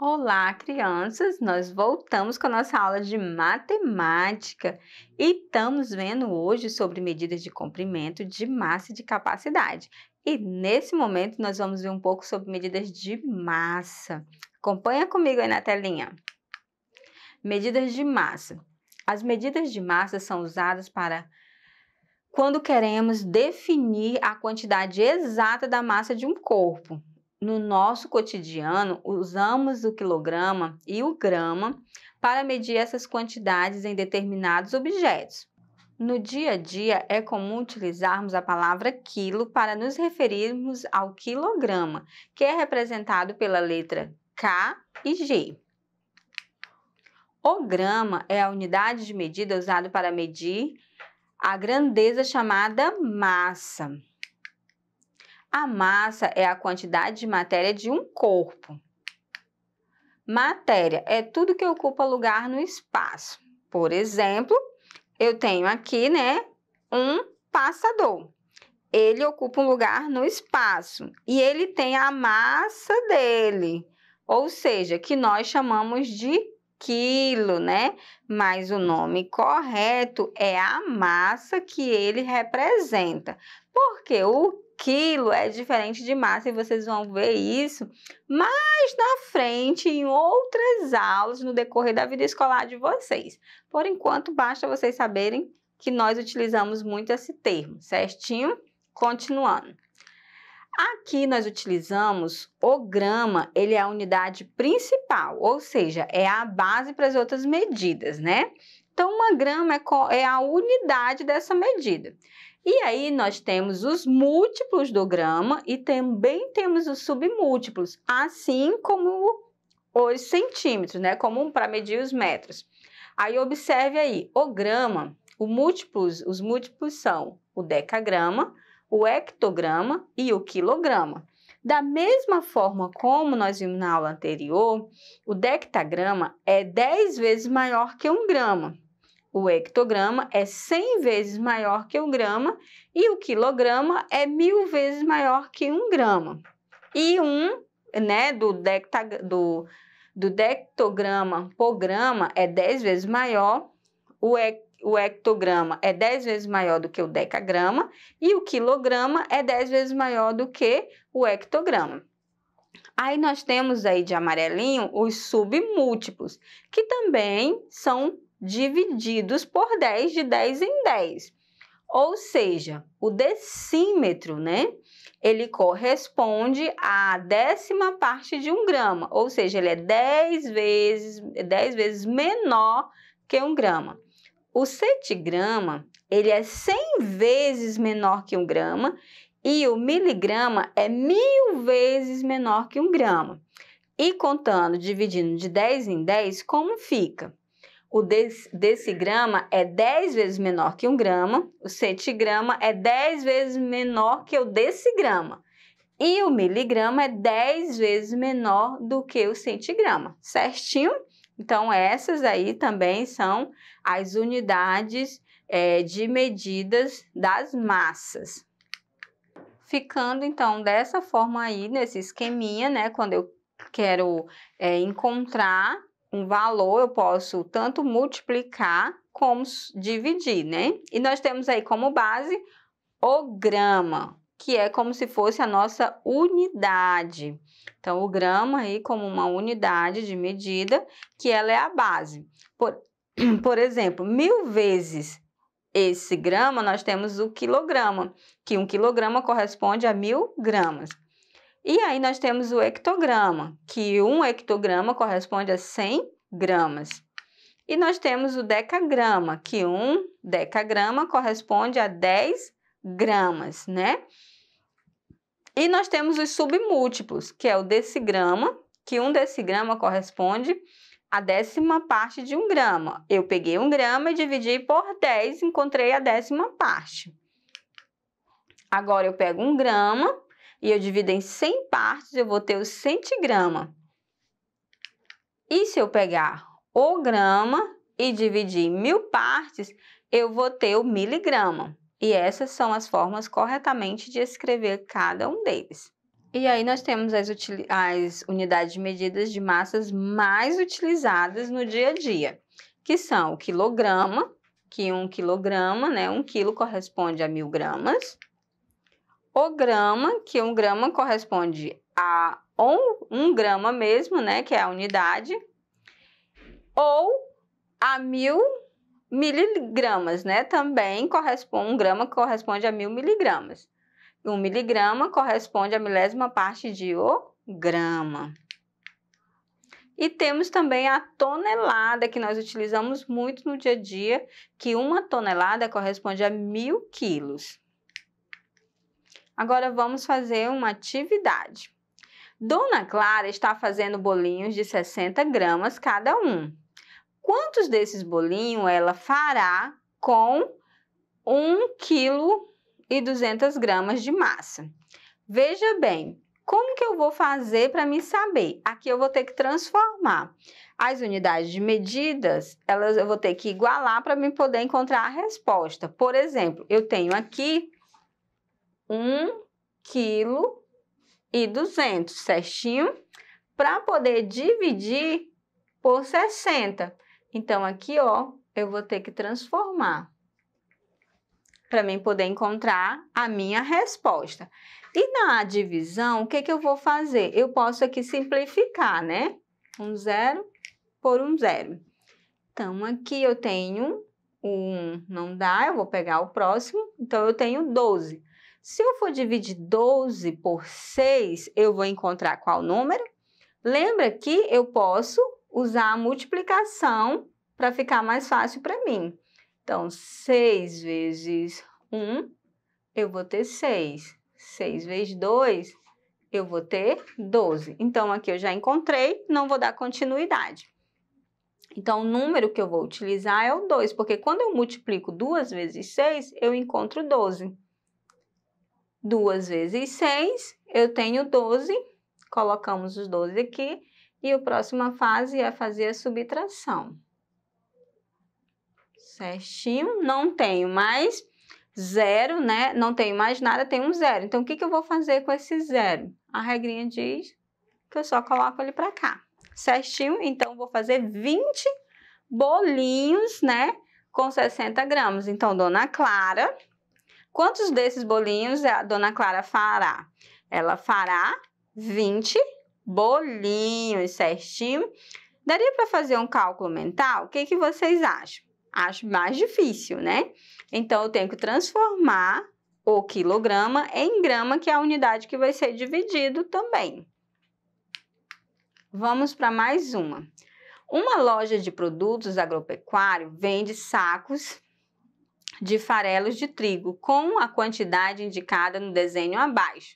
Olá, crianças! Nós voltamos com a nossa aula de matemática e estamos vendo hoje sobre medidas de comprimento, de massa e de capacidade. E nesse momento nós vamos ver um pouco sobre medidas de massa. Acompanha comigo aí na telinha. Medidas de massa. As medidas de massa são usadas para quando queremos definir a quantidade exata da massa de um corpo. No nosso cotidiano, usamos o quilograma e o grama para medir essas quantidades em determinados objetos. No dia a dia, é comum utilizarmos a palavra quilo para nos referirmos ao quilograma, que é representado pela letra K e G. O grama é a unidade de medida usada para medir a grandeza chamada massa. A massa é a quantidade de matéria de um corpo. Matéria é tudo que ocupa lugar no espaço. Por exemplo, eu tenho aqui, um passador. Ele ocupa um lugar no espaço e ele tem a massa dele, ou seja, que nós chamamos de quilo, Mas o nome correto é a massa que ele representa, porque o quilo é diferente de massa e vocês vão ver isso mais na frente em outras aulas no decorrer da vida escolar de vocês. Por enquanto, basta vocês saberem que nós utilizamos muito esse termo, certinho? Continuando. Aqui nós utilizamos o grama, ele é a unidade principal, ou seja, é a base para as outras medidas, Então, uma grama é a unidade dessa medida. E aí nós temos os múltiplos do grama e também temos os submúltiplos, assim como os centímetros, Como para medir os metros. Aí observe aí, o grama, os múltiplos são o decagrama, o hectograma e o quilograma. Da mesma forma como nós vimos na aula anterior, o dectagrama é 10 vezes maior que um grama. O hectograma é 100 vezes maior que um grama e o quilograma é 1000 vezes maior que um grama. E do dectograma por grama é 10 vezes maior, o hectograma é 10 vezes maior do que o decagrama e o quilograma é 10 vezes maior do que o hectograma. Aí nós temos aí de amarelinho os submúltiplos, que também são divididos por 10 de 10 em 10. Ou seja, o decímetro, ele corresponde à 10ª parte de um grama, ou seja, ele é 10 vezes menor que um grama. O centigrama, ele é 100 vezes menor que um grama e o miligrama é 1000 vezes menor que um grama. E contando, dividindo de 10 em 10, como fica? O decigrama é 10 vezes menor que um grama, o centigrama é 10 vezes menor que o decigrama e o miligrama é 10 vezes menor do que o centigrama, certinho? Então, essas aí também são as unidades de medidas das massas. Ficando, então, dessa forma aí, nesse esqueminha, Quando eu quero encontrar um valor, eu posso tanto multiplicar como dividir, E nós temos aí como base o grama, que é como se fosse a nossa unidade. Então, o grama aí como uma unidade de medida, que ela é a base. Por exemplo, 1000 vezes esse grama, nós temos o quilograma, que um quilograma corresponde a 1000 gramas. E aí nós temos o hectograma, que um hectograma corresponde a 100 gramas. E nós temos o decagrama, que um decagrama corresponde a 10 gramas, E nós temos os submúltiplos, que é o decigrama, que um decigrama corresponde à 10ª parte de um grama. Eu peguei um grama e dividi por 10, encontrei a 10ª parte. Agora eu pego um grama e eu divido em 100 partes, eu vou ter o centigrama. E se eu pegar o grama e dividir em 1000 partes, eu vou ter o miligrama. E essas são as formas corretamente de escrever cada um deles. E aí nós temos as unidades de medidas de massas mais utilizadas no dia a dia, que são o quilograma, que 1 quilograma, né? 1 quilo corresponde a 1000 gramas. O grama, que 1 grama corresponde a 1 grama mesmo, né? Que é a unidade. Ou a 1000 miligramas, né? Também corresponde, 1 grama corresponde a 1000 miligramas. 1 miligrama corresponde à milésima parte de o grama. E temos também a tonelada, que nós utilizamos muito no dia a dia, que 1 tonelada corresponde a 1000 quilos. Agora vamos fazer uma atividade. Dona Clara está fazendo bolinhos de 60 gramas cada um. Quantos desses bolinhos ela fará com 1 quilo e 200 gramas de massa? Veja bem, como que eu vou fazer para me saber? Aqui eu vou ter que transformar as unidades de medidas, eu vou ter que igualar para me poder encontrar a resposta. Por exemplo, eu tenho aqui 1 quilo e 200, certinho? Para poder dividir por 60. Então, aqui, ó, eu vou ter que transformar para mim poder encontrar a minha resposta. E na divisão, o que que eu vou fazer? Eu posso aqui simplificar, né? 1 zero por 1 zero. Então, aqui eu tenho 1, não dá, eu vou pegar o próximo. Então, eu tenho 12. Se eu for dividir 12 por 6, eu vou encontrar qual número? Lembra que eu posso usar a multiplicação para ficar mais fácil para mim. Então, 6 vezes 1, eu vou ter 6. 6 vezes 2, eu vou ter 12. Então, aqui eu já encontrei, não vou dar continuidade. Então, o número que eu vou utilizar é o 2, porque quando eu multiplico 2 vezes 6, eu encontro 12. 2 vezes 6, eu tenho 12. Colocamos os 12 aqui. E a próxima fase é fazer a subtração. Certinho? Não tenho mais zero, né? Não tenho mais nada, tenho um zero. Então, o que que eu vou fazer com esse zero? A regrinha diz que eu só coloco ele para cá. Certinho? Então, vou fazer 20 bolinhos, né? Com 60 gramas. Então, Dona Clara, quantos desses bolinhos a Dona Clara fará? Ela fará 20 bolinhos, certinho? Daria para fazer um cálculo mental? O que que vocês acham? Acho mais difícil, né? Então, eu tenho que transformar o quilograma em grama, que é a unidade que vai ser dividido também. Vamos para mais uma. Uma loja de produtos agropecuários vende sacos de farelos de trigo com a quantidade indicada no desenho abaixo.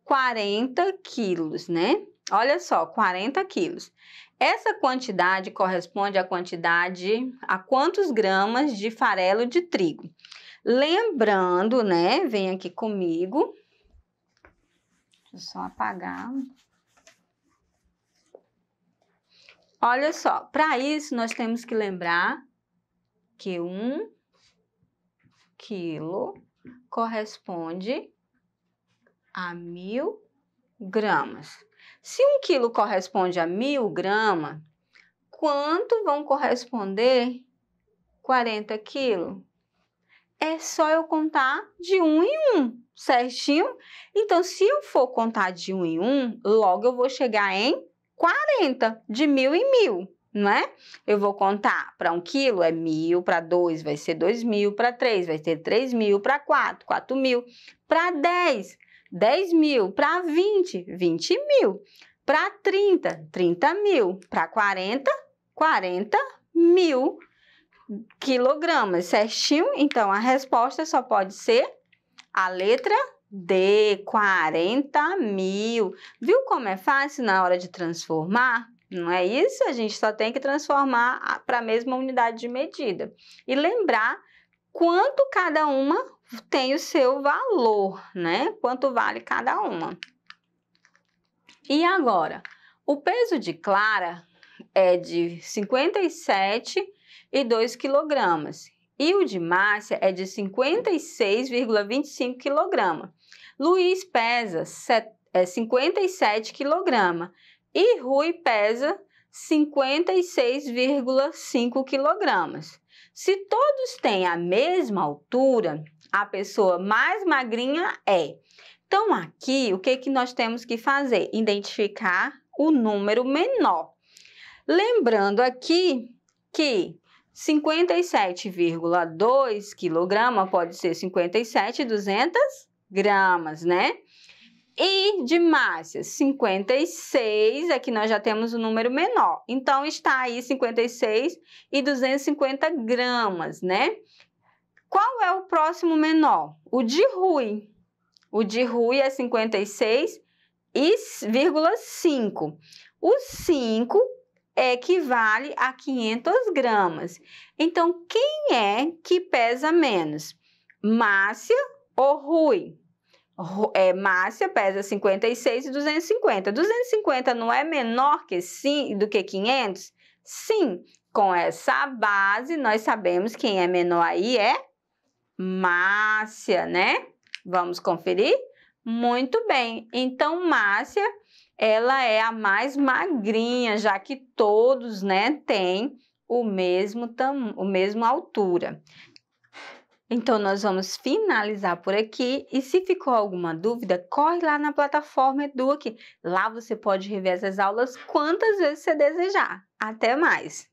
40 quilos, né? Olha só, 40 quilos. Essa quantidade corresponde à quantidade, a quantos gramas de farelo de trigo? Lembrando, né? Vem aqui comigo. Deixa eu só apagar. Olha só, para isso nós temos que lembrar que 1 quilo corresponde a 1000 gramas. Se 1 quilo corresponde a 1000 gramas, quanto vão corresponder 40 quilos? É só eu contar de 1 em 1, certinho? Então, se eu for contar de 1 em 1, logo eu vou chegar em 40, de 1000 em 1000, não é? Eu vou contar para 1 quilo é 1000, para 2 vai ser 2000, para 3 vai ser 3000, para 4, 4000, para 10, 10.000, para 20, 20.000, para 30, 30.000, para 40, 40.000 quilogramas, certinho? Então, a resposta só pode ser a letra D, 40.000. Viu como é fácil na hora de transformar? Não é isso? A gente só tem que transformar para a mesma unidade de medida. E lembrar quanto cada uma tem o seu valor, né? Quanto vale cada uma. E agora, o peso de Clara é de 57,2 quilogramas e o de Márcia é de 56,25 quilogramas. Luiz pesa é 57 kg e Rui pesa 56,5 kg. Se todos têm a mesma altura, a pessoa mais magrinha é. Então, aqui, o que nós temos que fazer? Identificar o número menor. Lembrando aqui que 57,2 kg pode ser 57,200 gramas, né? E de massa, 56, aqui nós já temos o número menor. Então, está aí 56 e 250 gramas, né? Qual é o próximo menor? O de Rui. O de Rui é 56,5. O 5 equivale a 500 gramas. Então, quem é que pesa menos? Márcia ou Rui? Márcia pesa 56 e 250. 250 não é menor do que 500? Sim, com essa base, nós sabemos quem é menor aí é Márcia, né? Vamos conferir? Muito bem. Então, Márcia, ela é a mais magrinha, já que todos, né, têm o mesma altura. Então, nós vamos finalizar por aqui e se ficou alguma dúvida, corre lá na plataforma Eduque. Lá você pode rever essas aulas quantas vezes você desejar. Até mais!